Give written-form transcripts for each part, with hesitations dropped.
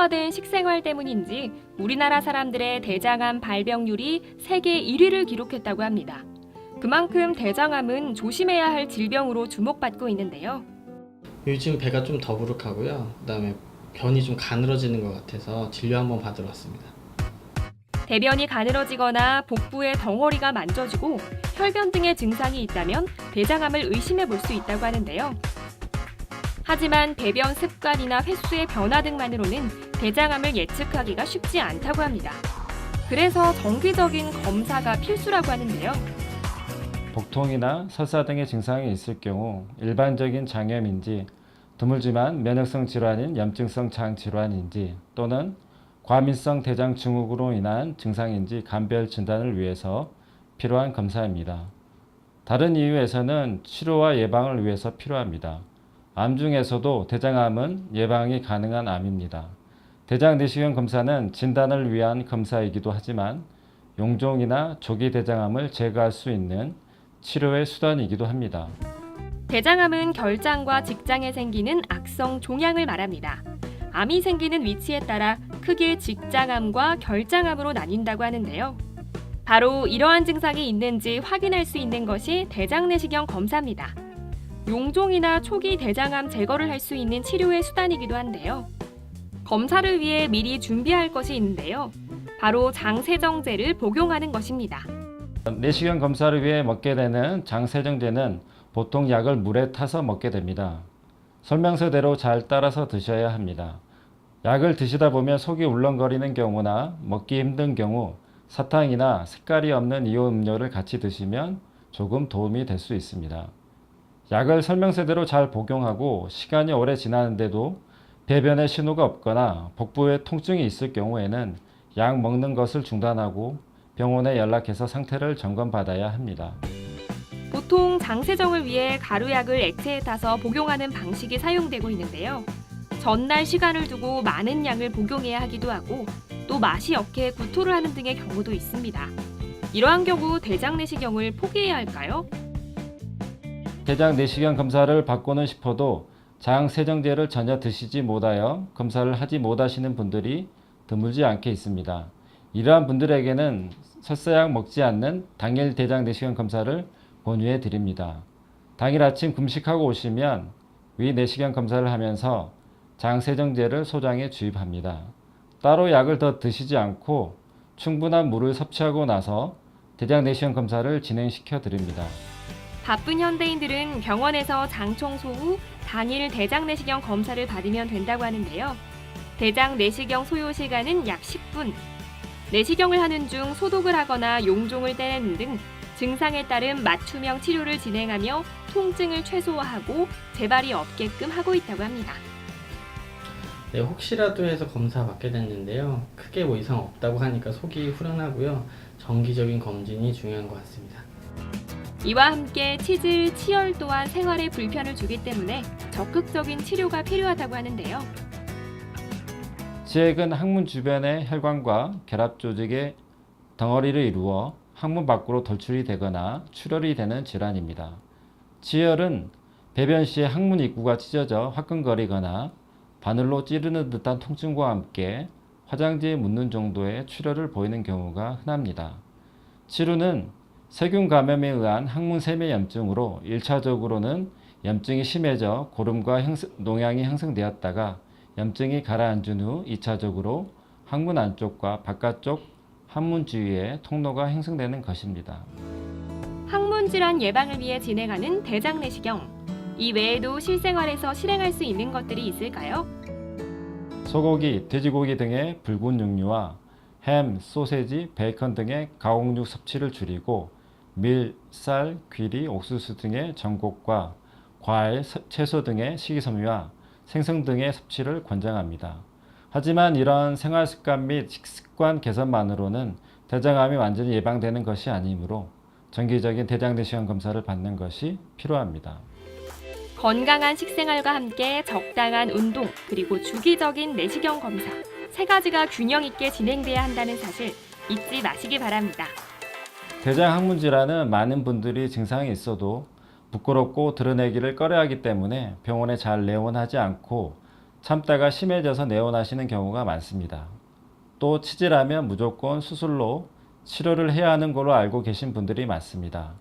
고도화된 식생활 때문인지 우리나라 사람들의 대장암 발병률이 세계 1위를 기록했다고 합니다. 그만큼 대장암은 조심해야 할 질병으로 주목받고 있는데요. 요즘 배가 좀 더부룩하고요. 그다음에 변이 좀 가늘어지는 것 같아서 진료 한번 받으러 왔습니다. 대변이 가늘어지거나 복부의 덩어리가 만져지고 혈변 등의 증상이 있다면 대장암을 의심해 볼 수 있다고 하는데요. 하지만 배변 습관이나 횟수의 변화 등만으로는 대장암을 예측하기가 쉽지 않다고 합니다. 그래서 정기적인 검사가 필수라고 하는데요. 복통이나 설사 등의 증상이 있을 경우 일반적인 장염인지 드물지만 면역성 질환인 염증성 장 질환인지 또는 과민성 대장 증후군으로 인한 증상인지 감별 진단을 위해서 필요한 검사입니다. 다른 이유에서는 치료와 예방을 위해서 필요합니다. 암 중에서도 대장암은 예방이 가능한 암입니다. 대장 내시경 검사는 진단을 위한 검사이기도 하지만 용종이나 조기 대장암을 제거할 수 있는 치료의 수단이기도 합니다. 대장암은 결장과 직장에 생기는 악성 종양을 말합니다. 암이 생기는 위치에 따라 크게 직장암과 결장암으로 나뉜다고 하는데요. 바로 이러한 증상이 있는지 확인할 수 있는 것이 대장 내시경 검사입니다. 용종이나 초기 대장암 제거를 할 수 있는 치료의 수단이기도 한데요. 검사를 위해 미리 준비할 것이 있는데요. 바로 장세정제를 복용하는 것입니다. 내시경 검사를 위해 먹게 되는 장세정제는 보통 약을 물에 타서 먹게 됩니다. 설명서대로 잘 따라서 드셔야 합니다. 약을 드시다 보면 속이 울렁거리는 경우나 먹기 힘든 경우 사탕이나 색깔이 없는 이온 음료를 같이 드시면 조금 도움이 될 수 있습니다. 약을 설명서대로 잘 복용하고 시간이 오래 지나는데도 배변에 신호가 없거나 복부에 통증이 있을 경우에는 약 먹는 것을 중단하고 병원에 연락해서 상태를 점검받아야 합니다. 보통 장세정을 위해 가루약을 액체에 타서 복용하는 방식이 사용되고 있는데요. 전날 시간을 두고 많은 양을 복용해야 하기도 하고 또 맛이 없게 구토를 하는 등의 경우도 있습니다. 이러한 경우 대장 내시경을 포기해야 할까요? 대장 내시경 검사를 받고는 싶어도 장세정제를 전혀 드시지 못하여 검사를 하지 못하시는 분들이 드물지 않게 있습니다. 이러한 분들에게는 설사약 먹지 않는 당일 대장 내시경 검사를 권유해 드립니다. 당일 아침 금식하고 오시면 위 내시경 검사를 하면서 장세정제를 소장에 주입합니다. 따로 약을 더 드시지 않고 충분한 물을 섭취하고 나서 대장 내시경 검사를 진행시켜 드립니다. 바쁜 현대인들은 병원에서 장 청소 후 당일 대장 내시경 검사를 받으면 된다고 하는데요. 대장 내시경 소요 시간은 약 10분. 내시경을 하는 중 소독을 하거나 용종을 떼내는 등 증상에 따른 맞춤형 치료를 진행하며 통증을 최소화하고 재발이 없게끔 하고 있다고 합니다. 네, 혹시라도 해서 검사 받게 됐는데요. 크게 뭐 이상 없다고 하니까 속이 후련하고요. 정기적인 검진이 중요한 것 같습니다. 이와 함께 치질, 치열 또한 생활에 불편을 주기 때문에 적극적인 치료가 필요하다고 하는데요. 치액은 항문 주변의 혈관과 결합 조직의 덩어리를 이루어 항문 밖으로 돌출이 되거나 출혈이 되는 질환입니다. 치열은 배변 시에 항문 입구가 찢어져 화끈거리거나 바늘로 찌르는 듯한 통증과 함께 화장지에 묻는 정도의 출혈을 보이는 경우가 흔합니다. 치루는 세균 감염에 의한 항문 세밀 염증으로 1차적으로는 염증이 심해져 고름과 농양이 형성되었다가 염증이 가라앉은 후 2차적으로 항문 안쪽과 바깥쪽 항문 주위에 통로가 형성되는 것입니다. 항문 질환 예방을 위해 진행하는 대장 내시경. 이 외에도 실생활에서 실행할 수 있는 것들이 있을까요? 소고기, 돼지고기 등의 붉은 육류와 햄, 소세지, 베이컨 등의 가공육 섭취를 줄이고 밀, 쌀, 귀리, 옥수수 등의 전곡과 과일, 채소 등의 식이섬유와 생선 등의 섭취를 권장합니다. 하지만 이러한 생활 습관 및 식습관 개선만으로는 대장암이 완전히 예방되는 것이 아니므로 정기적인 대장 내시경 검사를 받는 것이 필요합니다. 건강한 식생활과 함께 적당한 운동, 그리고 주기적인 내시경 검사, 세 가지가 균형 있게 진행돼야 한다는 사실 잊지 마시기 바랍니다. 대장 항문 질환은 많은 분들이 증상이 있어도 부끄럽고 드러내기를 꺼려하기 때문에 병원에 잘 내원하지 않고 참다가 심해져서 내원하시는 경우가 많습니다. 또 치질하면 무조건 수술로 치료를 해야 하는 걸로 알고 계신 분들이 많습니다.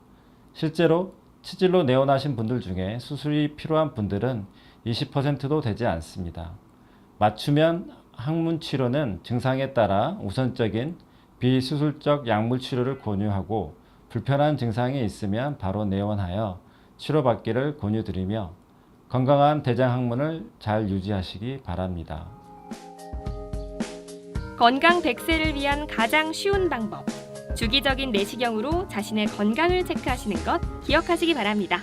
실제로 치질로 내원하신 분들 중에 수술이 필요한 분들은 20%도 되지 않습니다. 맞춤형 항문 치료는 증상에 따라 우선적인 비수술적 약물 치료를 권유하고 불편한 증상이 있으면 바로 내원하여 치료받기를 권유드리며 건강한 대장 항문을 잘 유지하시기 바랍니다. 건강 100세를 위한 가장 쉬운 방법. 주기적인 내시경으로 자신의 건강을 체크하시는 것 기억하시기 바랍니다.